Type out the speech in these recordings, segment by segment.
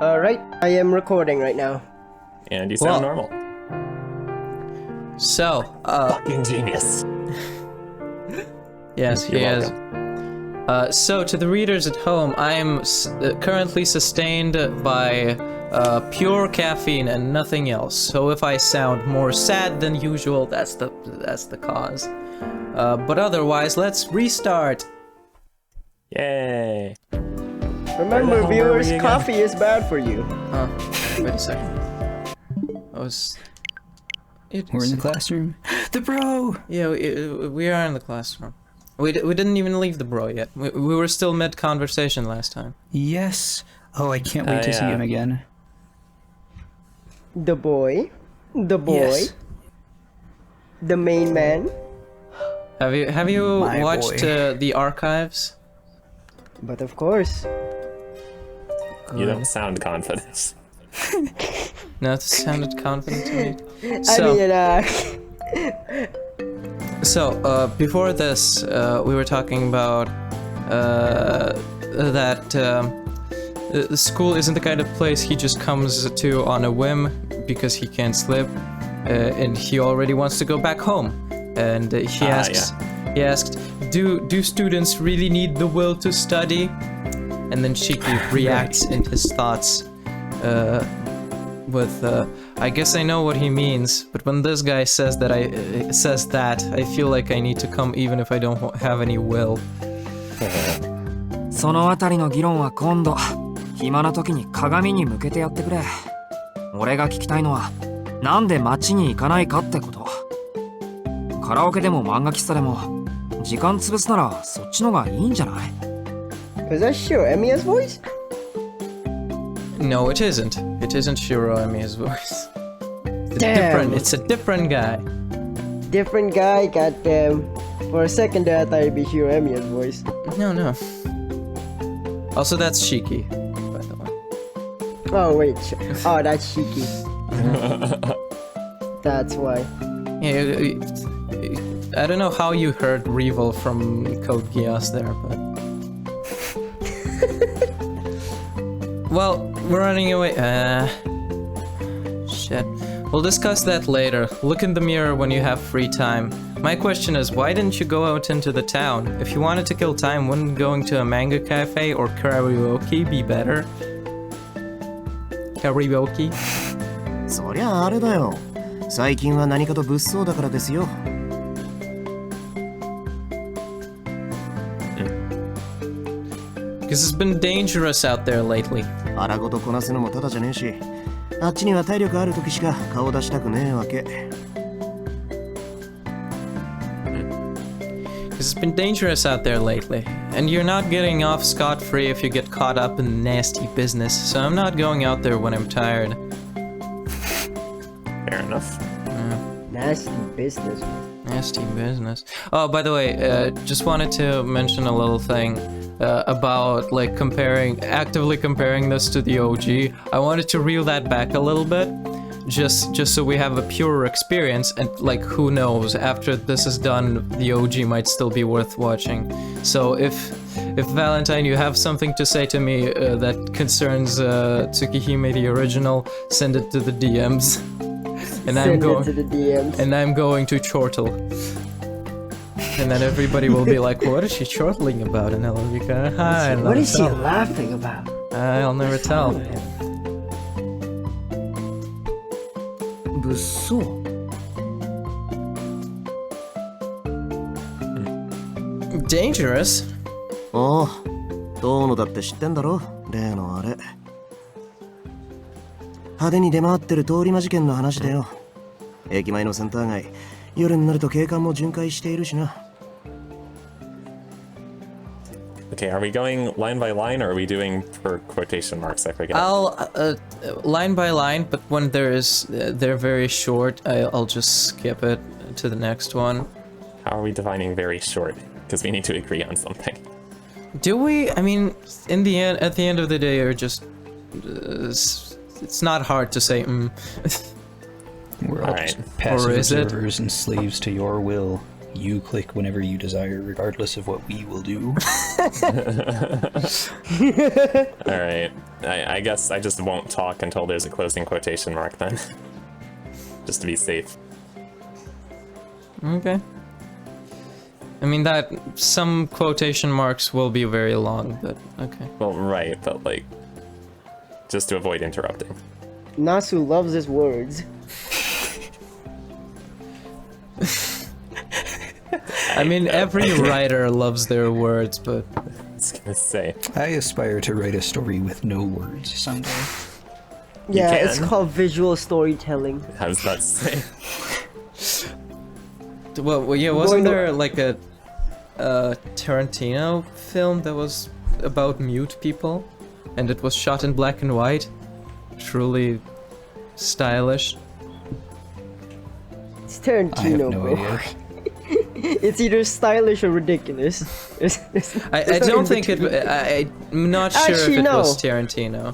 Alright, I am recording right now. And you sound normal. So, Fucking genius. Yes, he is. So, to the readers at home, I am currently sustained by pure caffeine and nothing else. So if I sound more sad than usual, that's the cause. But otherwise, let's restart. Yay. Remember, viewers, coffee is bad for you. Wait a second. We're in the classroom. The bro! Yeah, we are in the classroom. We didn't even leave the bro yet. We were still mid-conversation last time. Yes. Oh, I can't wait to see him again. The boy. The boy. Yes. The main man. Have you My watched the archives? But of course. You don't sound confident. No, it sounded confident to me. So, before this, we were talking about that the school isn't the kind of place he just comes to on a whim because he can't sleep, and he already wants to go back home. And he asked, do students really need the will to study? And then Shiki reacts in his thoughts with, I guess I know what he means, but when this guy says that, I feel like I need to come even if I don't have any will. そのあたりの議論は今度、暇な時に鏡に向けてやってくれ。俺が聞きたいのは、なんで街に行かないかってこと。カラオケでも漫画喫茶でも、時間潰すならそっちのがいいんじゃない？ Is that Shiro Emiya's voice? No, it isn't. It isn't Shiro Emiya's voice. It's a different guy. Different guy, goddamn. For a second there, I thought it'd be Shiro Emiya's voice. No. Also, that's Shiki, by the way. Oh, wait. Oh, that's Shiki. That's why. Yeah, I don't know how you heard Revel from Code Geass there, but... Well, we're running away. Shit. We'll discuss that later. Look in the mirror when you have free time. My question is, why didn't you go out into the town? If you wanted to kill time, wouldn't going to a manga cafe or karaoke be better? Karaoke? そりゃあれだよ。最近は何かと物騒だからですよ。Because it's been dangerous out there lately. 荒ごとこなすのもただじゃねえし、あっちには体力ある時しか顔出したくねえわけ。Because it's been dangerous out there lately, and you're not getting off scot-free if you get caught up in nasty business, so I'm not going out there when I'm tired. Fair enough. Nasty business. Nasty business. Oh, by the way, just wanted to mention a little thing about like actively comparing this to the OG. I wanted to reel that back a little bit, just so we have a purer experience, and like who knows, after this is done, the OG might still be worth watching. So if Valentine, you have something to say to me that concerns Tsukihime the original, send it to the DMs. And I'm going to chortle. And then everybody will be like, what is she chortling about? And I'll be kind of high. What is she laughing about? I'll never tell. 物騒？ Dangerous? おお、遠野だって知ってんだろ、例のあれ。派手に出回ってる通り魔事件の話だよ。駅前のセンター街、夜になると警官も巡回しているしな。Okay, are we going line by line, or are we doing per quotation marks? I forget. I'll line by line, but when they're very short, I'll just skip it to the next one. How are we defining very short? Because we need to agree on something. Do we? I mean, at the end of the day, you're just it's not hard to say. We're all just passive observers and slaves to your will. You click whenever you desire, regardless of what we will do. Alright. I guess I just won't talk until there's a closing quotation mark then. Just to be safe. Okay. I mean, that some quotation marks will be very long, but okay. Well, right, but like, just to avoid interrupting. Nasu loves his words. I mean, every writer loves their words, but... I was gonna say. I aspire to write a story with no words someday. Yeah, can. it's called visual storytelling. How does that say? Well, yeah, wasn't there like a Tarantino film that was about mute people? And it was shot in black and white? Truly stylish. It's I have Tarantino, no bro. idea. It's either stylish or ridiculous. I don't think it... I'm not sure Actually, if it no. was Tarantino.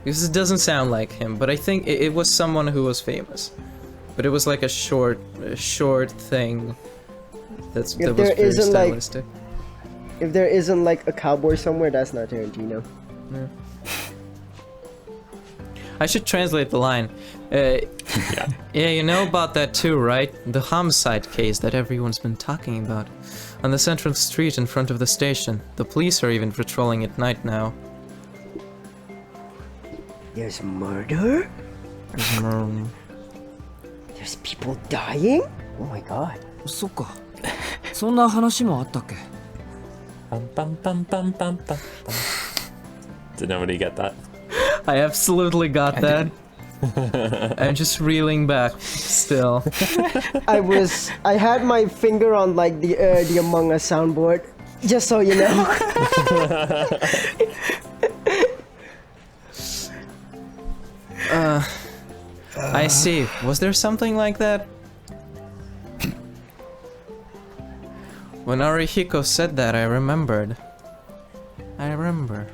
Because it doesn't sound like him, but I think it was someone who was famous. But it was like a short thing that was very stylistic. If there isn't like a cowboy somewhere, that's not Tarantino. Yeah. I should translate the line. Yeah, you know about that too, right? The homicide case that everyone's been talking about. On the central street in front of the station. The police are even patrolling at night now. There's murder? There's people dying? Oh my god. そっか。そんな話もあったっけ? Bum, bum, bum, bum, bum, bum, bum. Did nobody get that? I absolutely got that. I'm just reeling back still. I had my finger on like the Among Us soundboard, just so you know. I see. Was there something like that? When Arihiko said that, I remembered. I remember.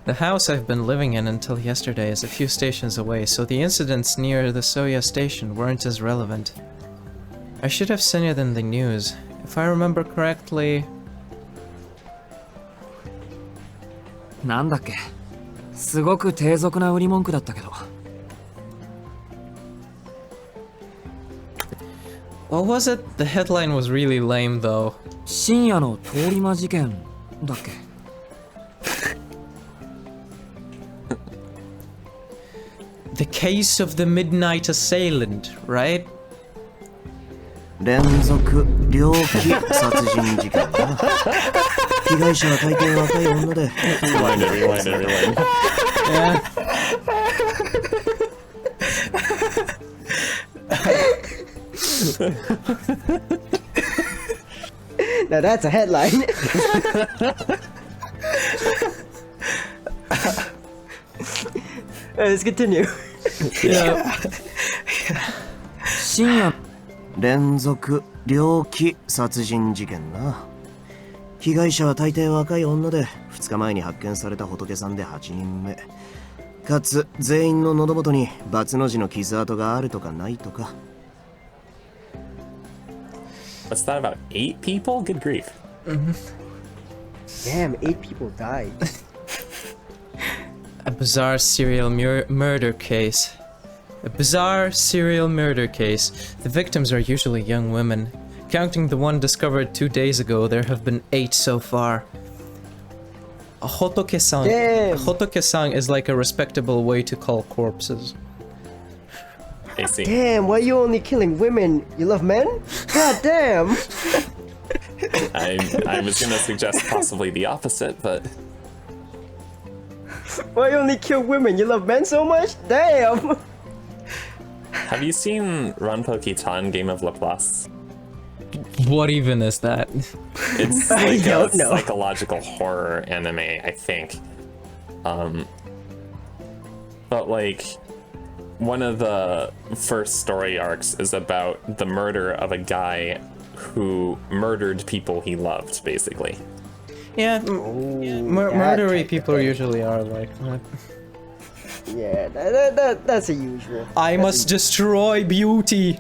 The house I've been living in until yesterday is a few stations away, so the incidents near the Soya station weren't as relevant. I should have seen it in the news. If I remember correctly... なんだっけ? すごく低俗な売り文句だったけど。What was it? The headline was really lame though. 深夜の通り魔事件だっけ? The case of the midnight assailant, right? 連続猟奇殺人事件だ。被害者は大抵若い女で。Rewind it, rewind it, rewind it. Yeah. Now that's a headline. Let's continue. Yeah. 深夜連続猟奇殺人事件な。被害者は大抵若い女で、2日前に発見された仏さんで8人目。かつ全員の喉元にバツの字の傷跡があるとかないとか。What's that about 8 people? Good grief. Damn, 8 people died. A bizarre serial murder case. A bizarre serial murder case. The victims are usually young women. Counting the one discovered 2 days ago, there have been 8 so far. A hotoke-san. Damn. Hotoke-san is like a respectable way to call corpses. I see. Damn, why are you only killing women? You love men? God damn. I was gonna suggest possibly the opposite, but Why you only kill women? You love men so much? Damn. have you seen Ranpo-Kitan Game of Laplace? What even is that? It's I like a don't know. psychological horror anime, I think. But like, one of the first story arcs is about the murder of a guy who murdered people he loved, basically. Yeah, that murdery type of people thing. usually are like that. Yeah, that's a usual. I must destroy beauty.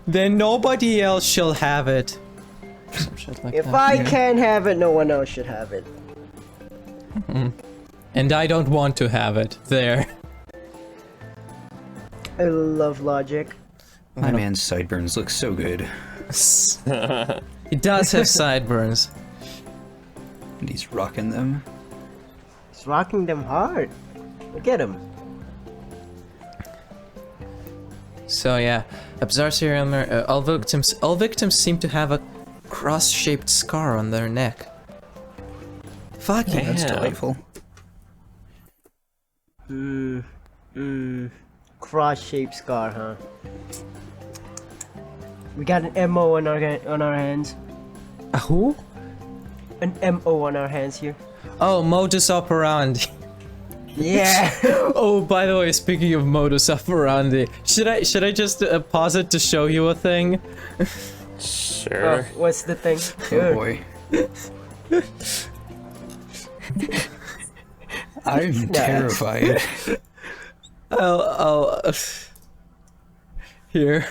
then nobody else shall have it. Some shit like If that. I can't have it, no one else should have it. And I don't want to have it. There. I love logic. My man's sideburns look so good. He does have sideburns. And he's rocking them. He's rocking them hard. Look at him. So yeah, a bizarre serial murder. All victims seem to have a cross-shaped scar on their neck. Fucking That's Yeah. delightful. Cross-shaped scar, huh? We got an MO on our hands. A who? An MO on our hands here. Oh, Modus Operandi. Yeah. Oh, by the way, speaking of Modus Operandi, should I just pause it to show you a thing? Sure. What's the thing? Oh boy. I'm terrified. I'll here.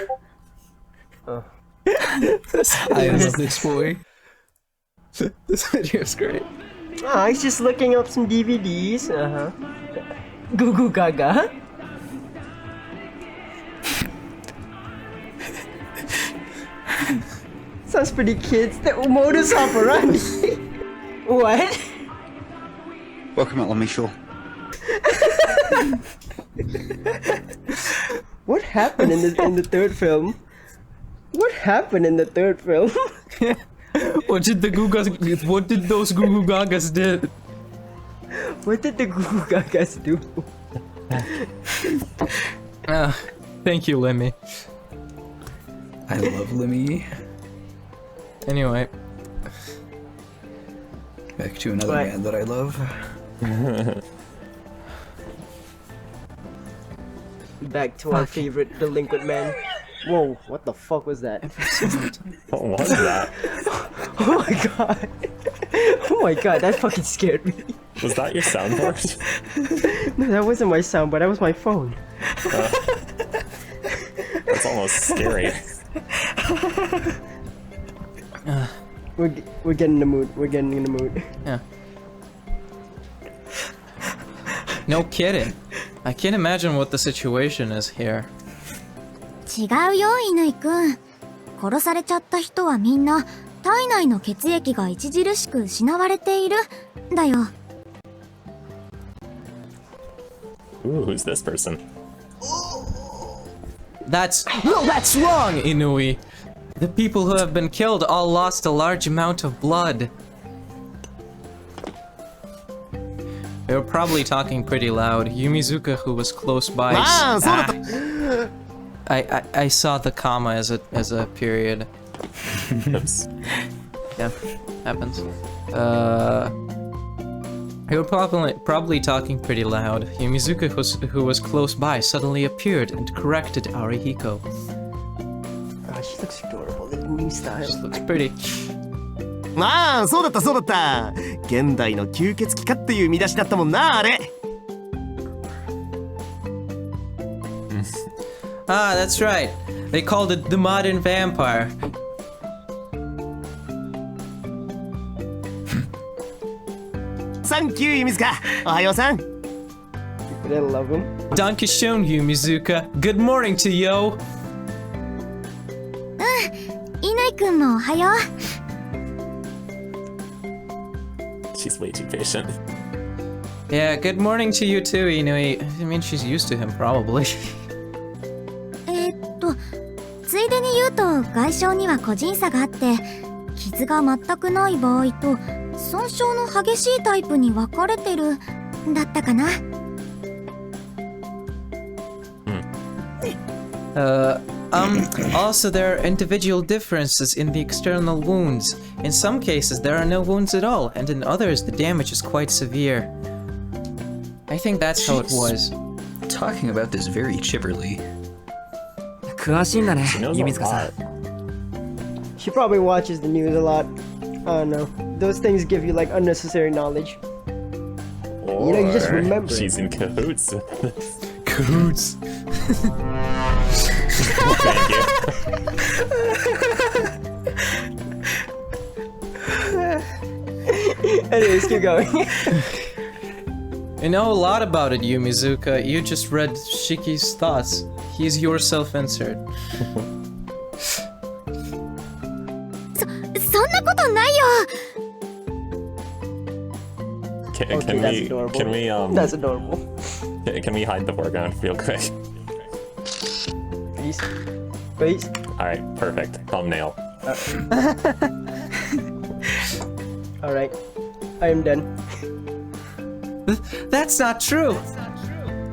I love this boy. This video's great. Oh, he's just looking up some DVDs. Goo Goo Gaga. Sounds pretty kids. The Modus Operandi. What? Welcome at Lmocinemod. What happened in the third film? What happened in the third film? What did those Goo Goo Gagas did? What did the Goo Goo Gagas do? Thank you, Lemmy. I love Lemmy. Anyway, Back to another What? man that I love. Back to our favorite delinquent man. Whoa, what the fuck was that? What was that? Oh my god. Oh my god, that fucking scared me. Was that your soundboard? No, that wasn't my sound, but that was my phone. That's almost scary. We're getting in the mood. We're getting in the mood. yeah. No kidding. I can't imagine what the situation is here. 違うよ、乾くん。殺されちゃった人はみんな体内の血液が著しく失われているだよ。 Ooh, who's this person? That's wrong, Inui. The people who have been killed all lost a large amount of blood. They were probably talking pretty loud. Yumizuka, who was close by. I saw the comma as a period. Oops. Yeah, happens. They were probably talking pretty loud. Yumizuka, who was close by, suddenly appeared and corrected Arihiko. Oh, she looks adorable. The new style. She looks pretty. ああ、そうだったそうだった。現代の吸血鬼かっていう見出しだったもんな、あれ。Ah, that's right. They called it the modern vampire. Thank you, Yumizuka. おはようさん。 They love him. Dankeschön, Yumizuka. Good morning to yo. 乾くんもおはよう。 She's way too patient. Yeah, good morning to you too, Inui. I mean, she's used to him, probably. ついでに言うと外傷には個人差があって傷が全くない場合と損傷の激しいタイプに分かれてるだったかな。Also, there are individual differences in the external wounds. In some cases, there are no wounds at all, and in others, the damage is quite severe. I think that's how it was. Talking about this very chipperly. 詳しいんだね、 She knows 弓 a 塚さん。 lot. She probably watches the news a lot. I don't know. Those things give you like unnecessary knowledge. Or you just remember. she's in cahoots. Cahoots. Thank you. Anyways, keep going. You know a lot about it, Yumizuka. You just read Shiki's thoughts. He's your self-insert. そんなことないよ。 Can, Okay, that's adorable. can we That's adorable. can we hide the foreground real quick? Please. Please. All right, perfect. Thumbnail. Alright. I am done. That's not true!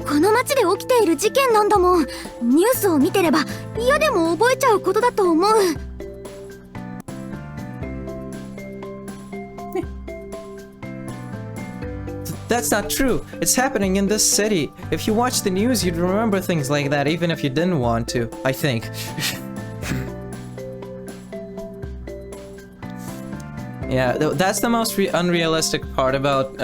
この街で起きている事件なんだもん。ニュースを見てれば嫌でも覚えちゃうことだと思う。 That's not true. It's happening in this city. If you watch the news, you'd remember things like that even if you didn't want to, I think. Yeah, that's the most unrealistic part about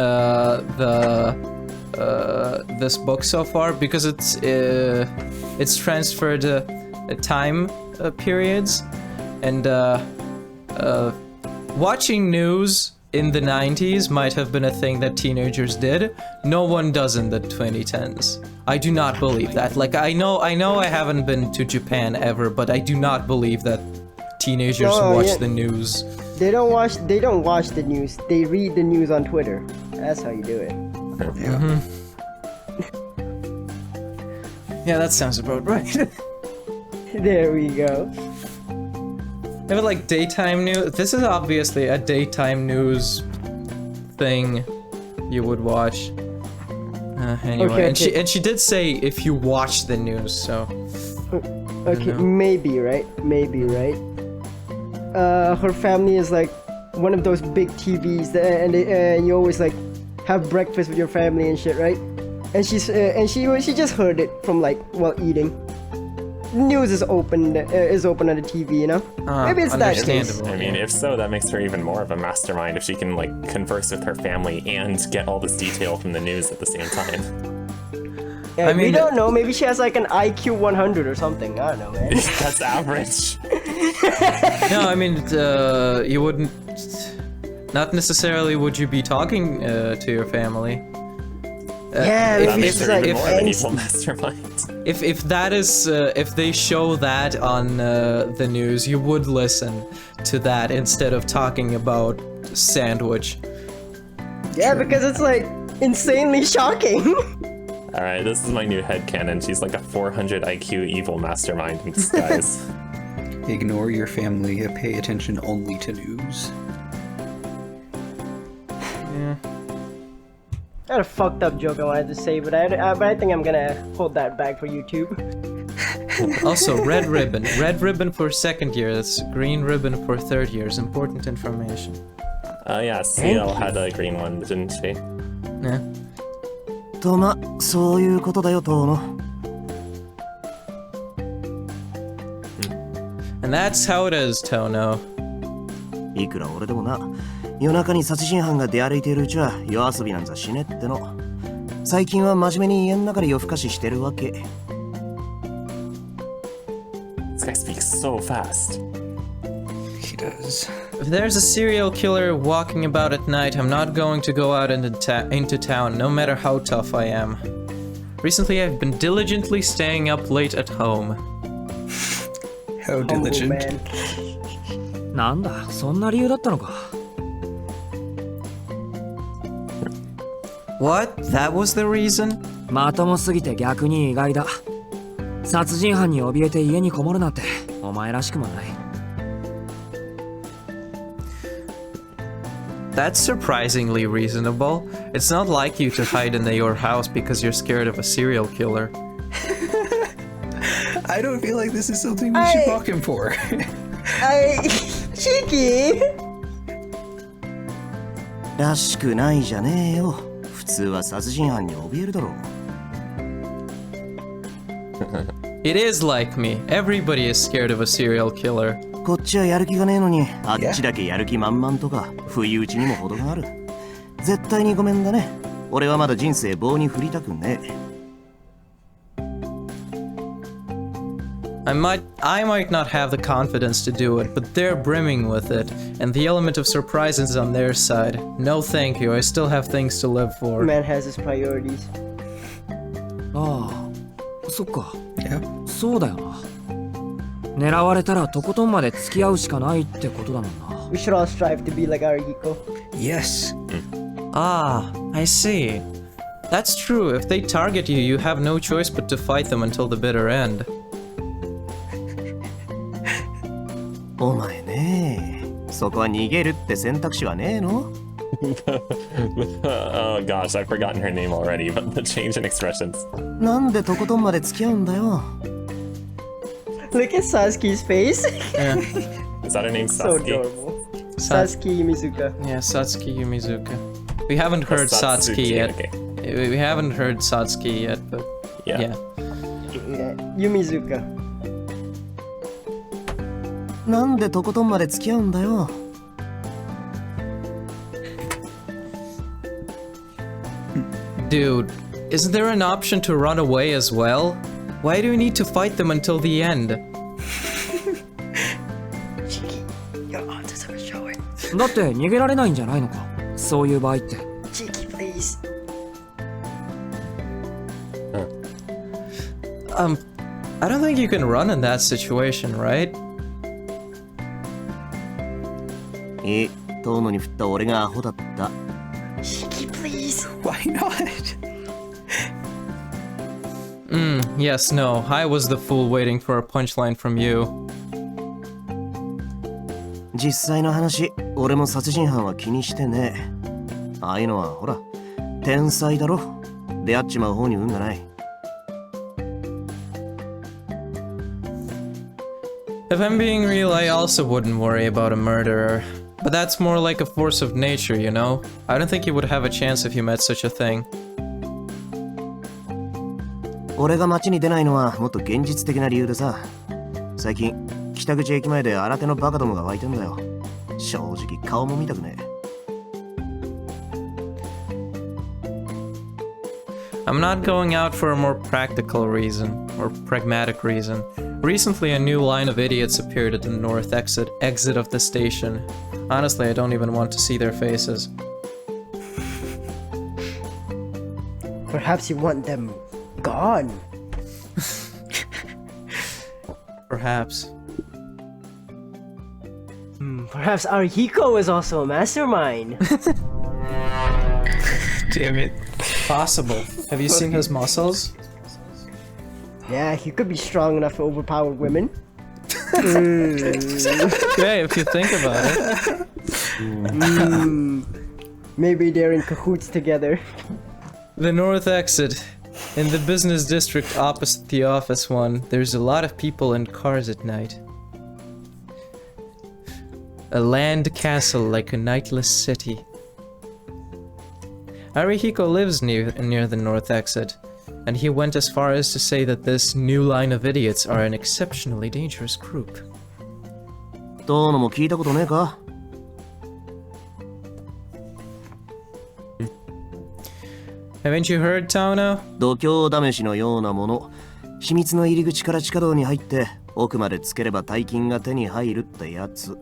this book so far, because it's transferred time periods, and watching news in the 90s might have been a thing that teenagers did. No one does in the 2010s. I do not believe that. Like, I know I haven't been to Japan ever, but I do not believe that teenagers watch the news. They don't watch the news. They read the news on Twitter. That's how you do it. Yeah, that sounds about right. There we go. Yeah, but like daytime news, this is obviously a daytime news thing you would watch. Anyway, Okay. and she did say if you watch the news, so. Okay, maybe, right? Maybe, right? Her family is like one of those big TVs that, and you always like have breakfast with your family and shit, right? And she just heard it from like while eating. News is open on the TV, you know? Maybe it's that case. Understandable. I mean, if so, that makes her even more of a mastermind if she can like converse with her family and get all this detail from the news at the same time. Yeah, I mean, we don't know. Maybe she has like an IQ 100 or something. I don't know, man. That's average. No, I mean, you wouldn't. Not necessarily would you be talking to your family. Yeah, That maybe makes she's her like even more of an angsty. evil mastermind. If that is if they show that on the news, you would listen to that instead of talking about sandwich. Yeah, because it's like insanely shocking. Alright, this is my new headcanon. She's like a 400 IQ evil mastermind in disguise. Ignore your family, pay attention only to news. Yeah. I had a fucked up joke I wanted to say, but I think I'm gonna hold that back for YouTube. Also, red ribbon. Red ribbon for second year. That's green ribbon for third year. Is important information. Yeah, CL had a green one, didn't she? Yeah. とま、そういうことだよ、トモ。 And that's how it is, Tono. いくら俺でもな、夜中に殺人犯が出歩いているうちは夜遊びなんざしねっての。最近は真面目に家の中で夜更かししてるわけ。This guy speaks so fast. He does. If there's a serial killer walking about at night, I'm not going to go out into town, no matter how tough I am. Recently, I've been diligently staying up late at home. How diligent. man. なんだ、そんな理由だったのか。 What? That was the reason? まともすぎて逆に意外だ。殺人犯に怯えて家にこもるなんてお前らしくもない。 That's surprisingly reasonable. It's not like you to hide in your house because you're scared of a serial killer. I don't feel like this is something we should mock him for. Shiki! らしくないじゃねえよ。普通は殺人犯に怯えるだろう。It is like me. Everybody is scared of a serial killer. こっちはやる気がねえのに、あっちだけやる気満々とか、不意打ちにも程がある。絶対にごめんだね。俺はまだ人生棒に振りたくねえ。I might not have the confidence to do it, but they're brimming with it, and the element of surprise is on their side. No thank you, I still have things to live for. Man has his priorities. ああ、そっか。 Yeah. そうだよな。狙われたらとことんまで付き合うしかないってことだもんな。 We should all strive to be like Arihiko. Yes. Ah, I see. That's true, if they target you, you have no choice but to fight them until the bitter end. お前ね、そこは逃げるって選択肢はねえの？ Oh gosh, I've forgotten her name already, but the change in expressions. なんでとことんまで付き合うんだよ。 Look at Sasuke's face. Yeah, Is that her name, So Sasuke? adorable. Sasuke Yumizuka. yeah, Satsuki Yumizuka. We haven't heard Satsuki, Satsuki yet. okay. We haven't heard Satsuki yet, but Yeah. yeah. Yeah, Yumizuka. なんでとことんまで付き合うんだよ。 Dude, isn't there an option to run away as well? Why do you need to fight them until the end? Shiki, your answers are short. だって逃げられないんじゃないのか。そういう場合って。 Shiki, please. I don't think you can run in that situation, right? いい、遠野に振った俺がアホだった。 Shiki, please. Why not? Yes, no, I was the fool waiting for a punchline from you. 実際の話、俺も殺人犯は気にしてねえ。ああいうのはほら、天才だろ。出会っちまう方に運がない。 If I'm being real, I also wouldn't worry about a murderer. But that's more like a force of nature, you know? I don't think you would have a chance if you met such a thing. 俺が街に出ないのはもっと現実的な理由でさ。最近、北口駅前で新手のバカどもが湧いてんだよ。正直顔も見たくねえ。 I'm not going out for a more practical reason, or pragmatic reason. Recently, a new line of idiots appeared at the north exit of the station. Honestly, I don't even want to see their faces. Perhaps you want them gone. Perhaps. Perhaps Arihiko is also a mastermind. Damn it. Possible. Have you seen his muscles? Yeah, he could be strong enough to overpower women. Yeah, if you think about it. Maybe they're in cahoots together. The north exit. In the business district opposite the office one, there's a lot of people and cars at night. A land castle like a nightless city. Arihiko lives near the north exit, and he went as far as to say that this new line of idiots are an exceptionally dangerous group. どうのも聞いたことねえか？ Haven't you heard, Tauno? 度胸試しのようなもの。秘密の入り口から地下道に入って奥までつければ大金が手に入るってやつ。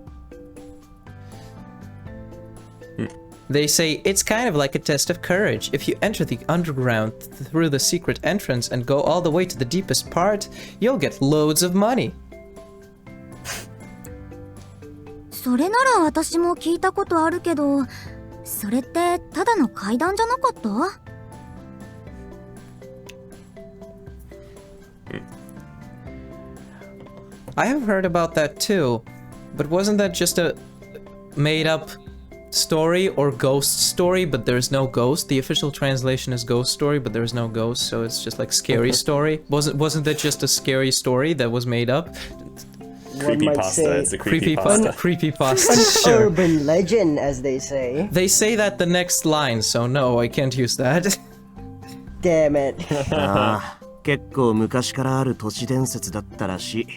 They say it's kind of like a test of courage. If you enter the underground through the secret entrance and go all the way to the deepest part, you'll get loads of money. それなら私も聞いたことあるけど、それってただの階段じゃなかった？ I have heard about that too, but wasn't that just a made-up story or ghost story, but there's no ghost? The official translation is ghost story, but there's no ghost, so it's just like scary story. Wasn't that just a scary story that was made up? One might say It's a creepypasta. Creepypasta. an Sure. urban legend, as they say. They say that the next line, so no, I can't use that. Damn it. ああ、結構昔からある都市伝説だったらしい。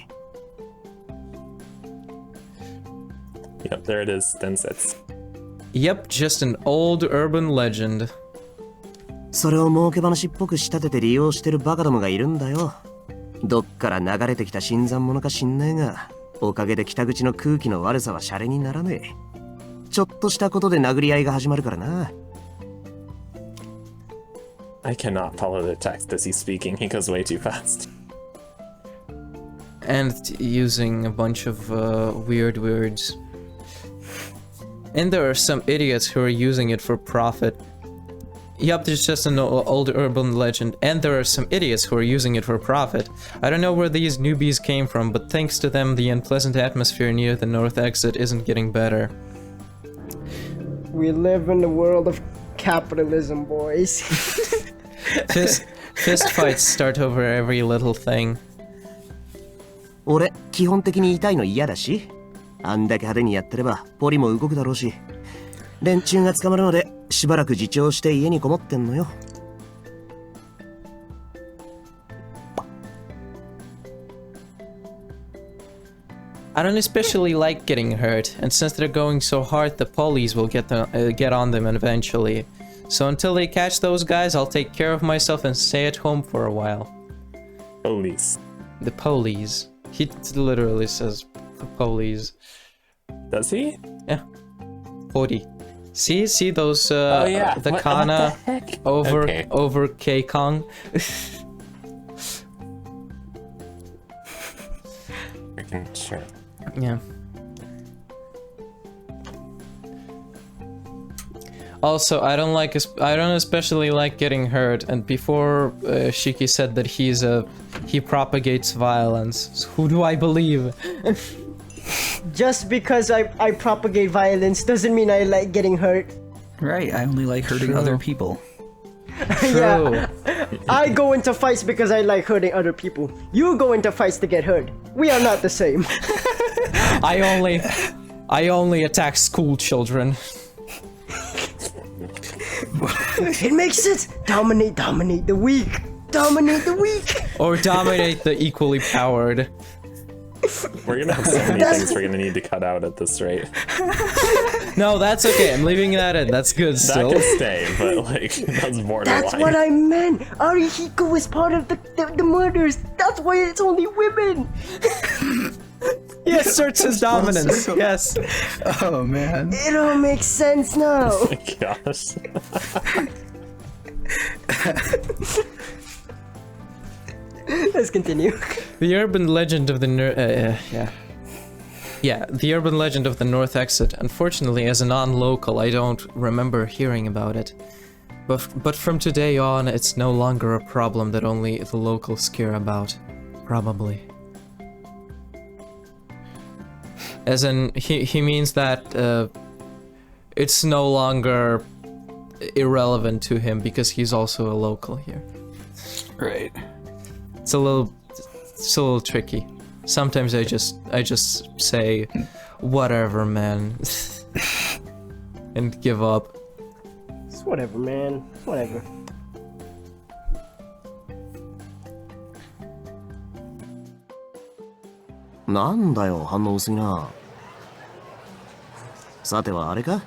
Yep, there it is, Densets. Yep, just an old urban legend. それを儲け話っぽく仕立てて利用してるバカどもがいるんだよ。どっから流れてきた新参者か知んねえが、おかげで北口の空気の悪さはシャレにならねえ。ちょっとしたことで殴り合いが始まるからな。I cannot follow the text as he's speaking. He goes way too fast. And using a bunch of weird words. And there are some idiots who are using it for profit. Yup, there's just an old urban legend, and there are some idiots who are using it for profit. I don't know where these newbies came from, but thanks to them, the unpleasant atmosphere near the north exit isn't getting better. We live in the world of capitalism, boys. Fist fights start over every little thing. 俺、基本的に痛いの嫌だし、あんだけ派手にやってればポリも動くだろうし、連中が捕まるのでしばらく自重して家にこもってんのよ。I don't especially like getting hurt, and since they're going so hard, the police will get on them eventually. So until they catch those guys, I'll take care of myself and stay at home for a while. Police. The police. He literally says the police. Does he? Yeah. Pori. See those oh, yeah. the what kana the heck? over Okay. over K-Kong. Freaking sure. Yeah. Also, I don't especially like getting hurt. And before Shiki said that he propagates violence. So who do I believe? Just because I propagate violence doesn't mean I like getting hurt. Right, I only like hurting other people. Yeah. I go into fights because I like hurting other people. You go into fights to get hurt. We are not the same. I only attack school children. It makes sense. Dominate the weak. Dominate the weak. Or dominate the equally powered. We're gonna have so many things we're gonna need to cut out at this rate. No, that's okay. I'm leaving that in. That's good still. That can stay, but like, that's borderline. That's what I meant. Arihiko is part of the murders. That's why it's only women. He asserts his dominance. Yes. Oh man. It all makes sense now. Oh my gosh. Let's continue. The urban legend of the the urban legend of the North Exit. Unfortunately, as a non-local, I don't remember hearing about it. But from today on, it's no longer a problem that only the locals care about. Probably. As in, he means that it's no longer irrelevant to him because he's also a local here. Right. It's a little tricky. Sometimes I just say, whatever, man, and give up. It's whatever, man. Whatever. Nanda yo, 反応薄いな。さてはあれか？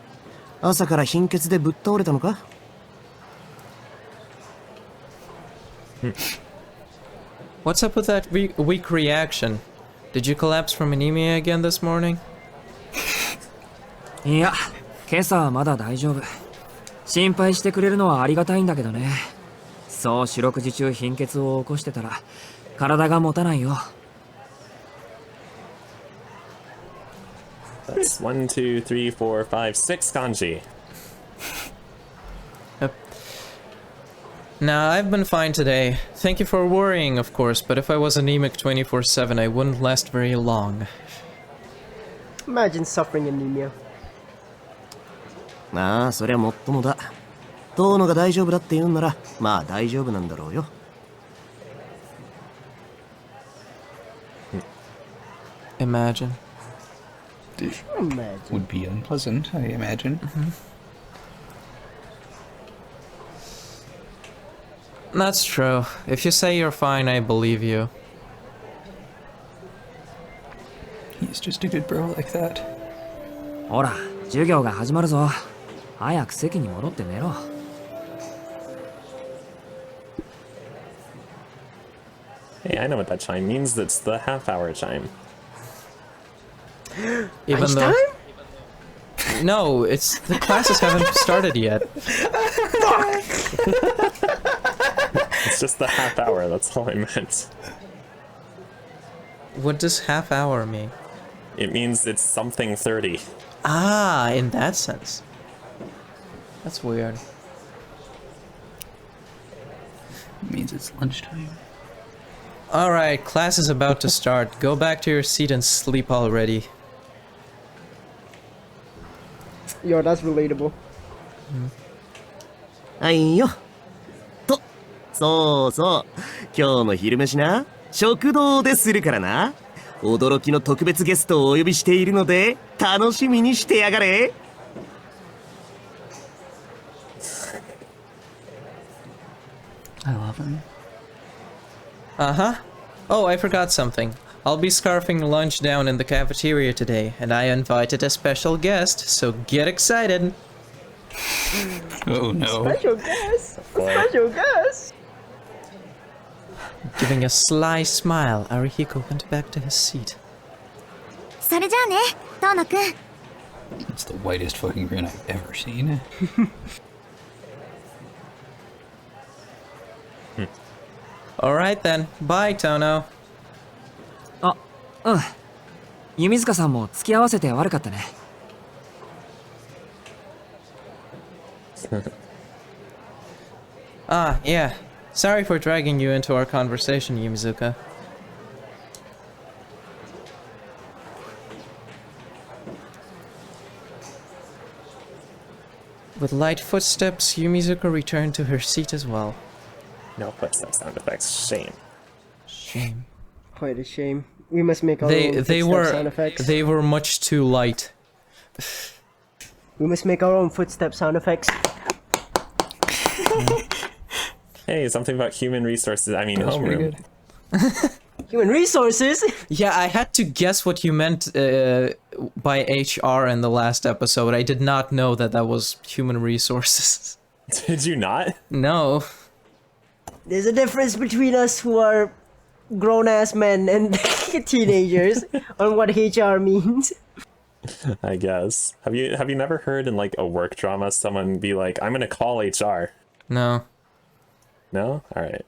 朝から貧血でぶっ倒れたのか？ What's up with that weak reaction? Did you collapse from anemia again this morning? いや、今朝はまだ大丈夫。心配してくれるのはありがたいんだけどね。そう四六時中貧血を起こしてたら体が持たないよ。That's 1, 2, 3, 4, 5, 6 kanji. Yep. Nah, I've been fine today. Thank you for worrying, of course, but if I was anemic 24/7, I wouldn't last very long. Imagine suffering anemia. ああ、そりゃもっともだ。遠野が大丈夫だって言うんなら、まあ大丈夫なんだろうよ。Imagine. Imagine. Would be unpleasant, I imagine. That's true. If you say you're fine, I believe you. He's just a good bro like that. ほら、授業が始まるぞ。早く席に戻って寝ろ。 あ Hey, I know what that chime means. It's the half-hour chime. Even though... No, it's the classes haven't started yet. It's just the half hour, that's all I meant. What does half hour mean? It means it's something 30. Ah, in that sense. That's weird. It means it's lunchtime. Alright, class is about to start. Go back to your seat and sleep already. Yo, that's relatable. はいよ。と、そうそう。今日の昼飯な、食堂でするからな。驚きの特別ゲストをお呼びしているので、楽しみにしてやがれ。I love him. Uh-huh. Oh, I forgot something. I'll be scarfing lunch down in the cafeteria today, and I invited a special guest, so get excited. Oh no. Special guest. Special guest. Giving a sly smile, Arihiko went back to his seat. それじゃあね、遠野くん。 It's the whitest fucking grin I've ever seen. Alright then. Bye, Tono. あ、うん。弓塚さんも付き合わせて悪かったね。Ah, yeah. Sorry for dragging you into our conversation, Yumizuka. With light footsteps, Yumizuka returned to her seat as well. No footstep sound effects. Shame. Shame. Quite a shame. We must make our own footstep sound effects. They were much too light. We must make our own footstep sound effects. Hey, something about human resources. I mean, homeroom. Human resources? Yeah, I had to guess what you meant by HR in the last episode. I did not know that that was human resources. Did you not? No. There's a difference between us who are grown-ass men and teenagers on what HR means. I guess. Have you never heard in like a work drama someone be like, "I'm gonna call HR"? No. No? All right.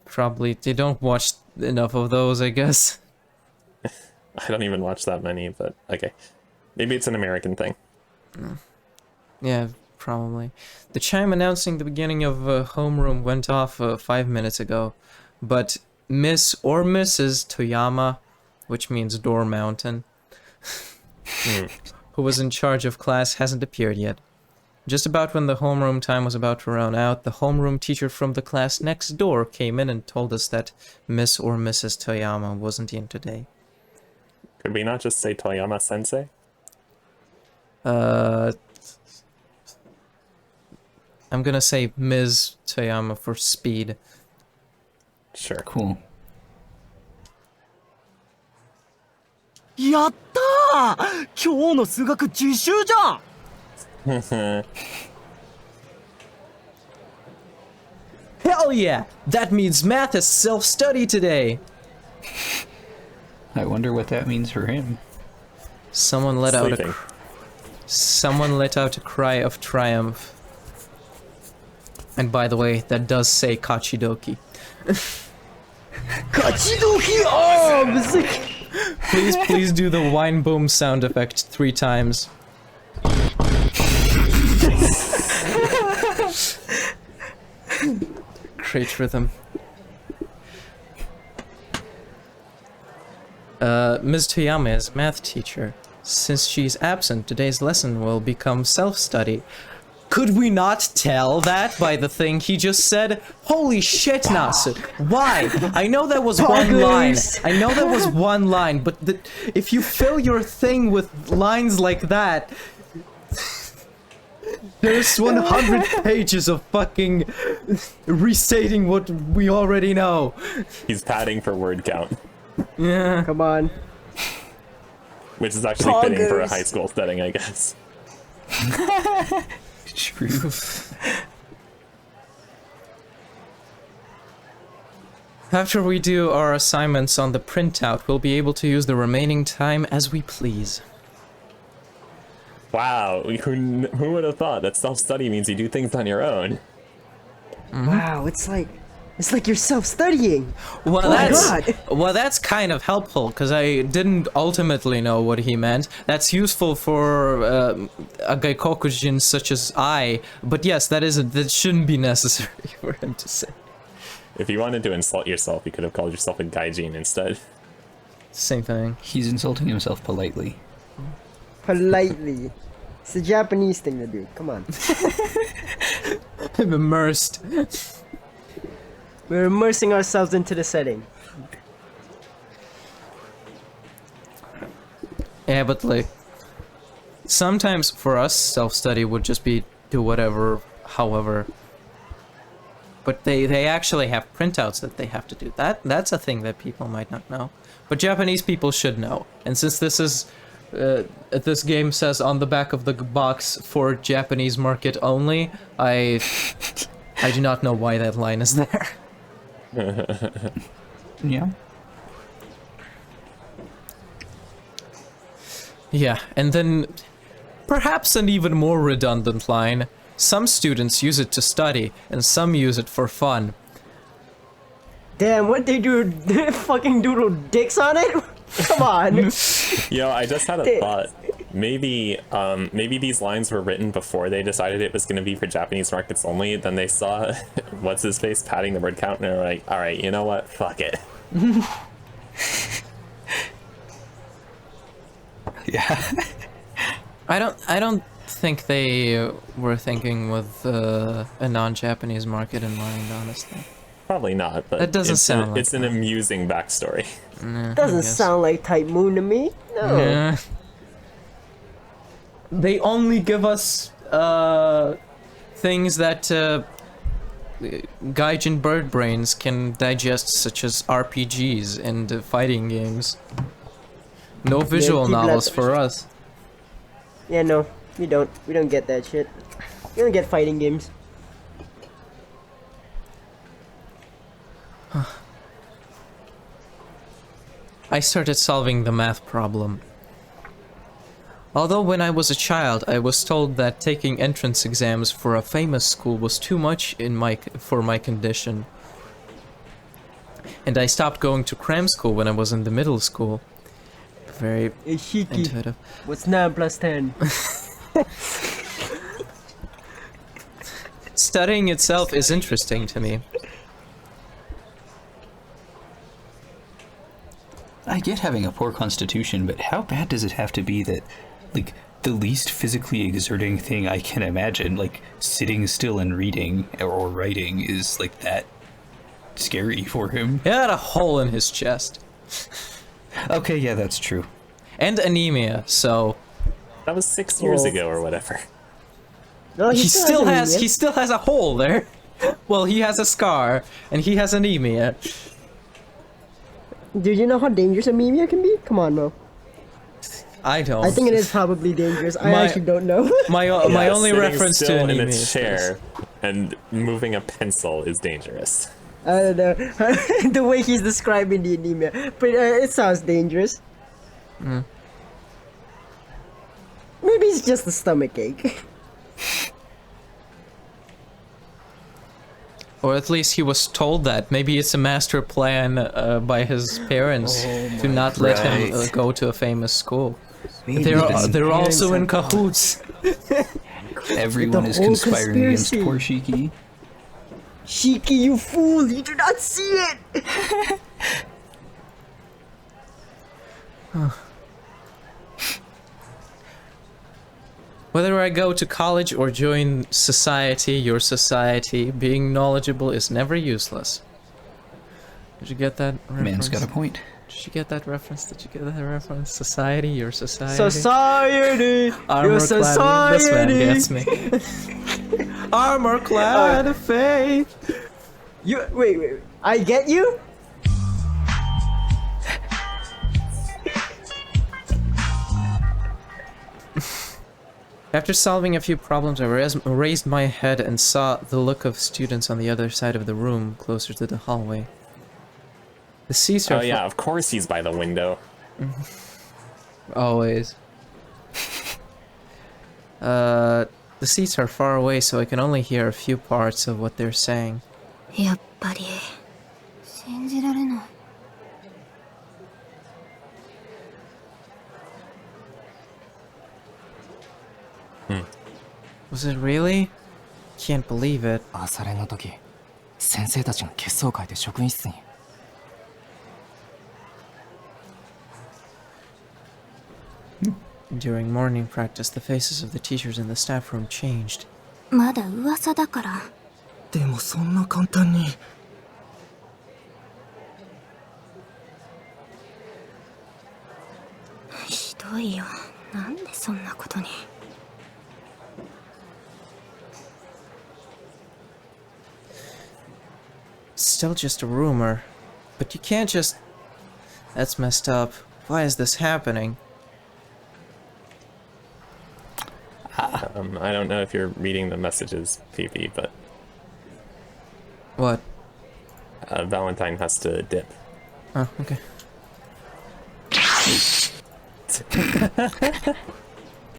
Probably. They don't watch enough of those, I guess. I don't even watch that many, but okay. Maybe it's an American thing. Yeah, probably. The chime announcing the beginning of homeroom went off 5 minutes ago, but Miss or Mrs. Toyama, which means Door Mountain, who was in charge of class, hasn't appeared yet. Just about when the homeroom time was about to run out, the homeroom teacher from the class next door came in and told us that Miss or Mrs. Toyama wasn't in today. Could we not just say Toyama Sensei? I'm gonna say Ms. Toyama for speed. Sure. Cool. やったー！今日の数学自習じゃん！ Hell yeah! That means math is self-study today! I wonder what that means for him. Someone let out Sleeping. a cry of triumph. And by the way, that does say Kachidoki. Kachidoki arms! Please do the wine boom sound effect 3 times. Great rhythm. Ms. Toyama is math teacher. Since she's absent, today's lesson will become self-study. Could we not tell that by the thing he just said? Holy shit, Nasu! Why? I know that was one line. I know that was one line, but if you fill your thing with lines like that, there's 100 pages of fucking restating what we already know. He's padding for word count, Yeah. Come on. which is actually fitting for a Poggers. high school setting, I guess. True. After we do our assignments on the printout, we'll be able to use the remaining time as we please. Wow, who would have thought that self-study means you do things on your own? Wow, it's like you're self-studying. Well, God. that's kind of helpful because I didn't ultimately know what he meant. That's useful for a gaikokujin such as I. But yes, that shouldn't be necessary for him to say. If you wanted to insult yourself, you could have called yourself a gaijin instead. Same thing. He's insulting himself politely. Politely. It's a Japanese thing to do. Come on. I'm immersed. We're immersing ourselves into the setting. Yeah, but like, sometimes for us, self-study would just be do whatever, however. But they actually have printouts that they have to do. That's a thing that people might not know. But Japanese people should know. And since this is, this game says on the back of the box for Japanese market only, I do not know why that line is there. Yeah. Yeah, and then perhaps an even more redundant line. Some students use it to study, and some use it for fun. Damn, what they do? Fucking doodle dicks on it? Come on. Yo, I just had a thought. Maybe these lines were written before they decided it was going to be for Japanese markets only. Then they saw what's his face padding the word count, and they're like, "All right, you know what? Fuck it." Yeah. I don't think they were thinking with a non-Japanese market in mind, honestly. Probably not, but That doesn't sound like it's an amusing backstory. Doesn't sound like Type Moon to me. No. Yeah. They only give us things that Gaijin bird brains can digest, such as RPGs and fighting games. No visual keep novels that- for us. Yeah, no, we don't. We don't get that shit. We don't get fighting games. I started solving the math problem. Although when I was a child, I was told that taking entrance exams for a famous school was too much for my condition. And I stopped going to cram school when I was in the middle school. Very Hey, Shiki, intuitive. what's 9 plus 10? Studying itself is interesting to me. I get having a poor constitution, but how bad does it have to be that, like, the least physically exerting thing I can imagine, like sitting still and reading or writing, is like that scary for him? He had a hole in his chest. Okay, yeah, that's true. And anemia, so That was 6 years ago or whatever. No, he still anemia. has a hole there. Well, he has a scar and he has anemia. Do you know how dangerous anemia can be? Come on, Mo. I don't. I think it is probably dangerous. I My- actually don't know. My Yeah, only sitting reference to still in anemia a is chair and moving a pencil is dangerous. I don't know. The way he's describing the anemia. But it sounds dangerous. Maybe it's just a stomach ache. Or at least he was told that. Maybe it's a master plan by his parents to not let him right. go to a famous school. Maybe They're also in cahoots. everyone The is whole conspiring conspiracy. against poor Shiki. Shiki, you fool! You do not see it! Whether I go to college or join society, your society, being knowledgeable is never useless. Did you get that reference? Man's got a point. Did you get that reference? Did you get that reference? Society, your society. Society! Armor Your clad. society! This man gets me. Armor clad of faith. You wait. I get you? After solving a few problems, I raised my head and saw the look of students on the other side of the room, closer to the hallway. The seats are Oh yeah, of course he's by the window. always. The seats are far away, so I can only hear a few parts of what they're saying. やっぱり信じられない。 Was it really? Can't believe it. 朝練の時先生たちが血相を変えて職員室に。 During morning practice, the faces of the teachers in the staff room changed. まだ噂だから。でもそんな簡単に。ひどいよ。なんでそんなことに。 Still just a rumor. But you can't just... That's messed up. Why is this happening? I don't know if you're reading the messages, PP, but What? Valentine has to dip. Oh, okay.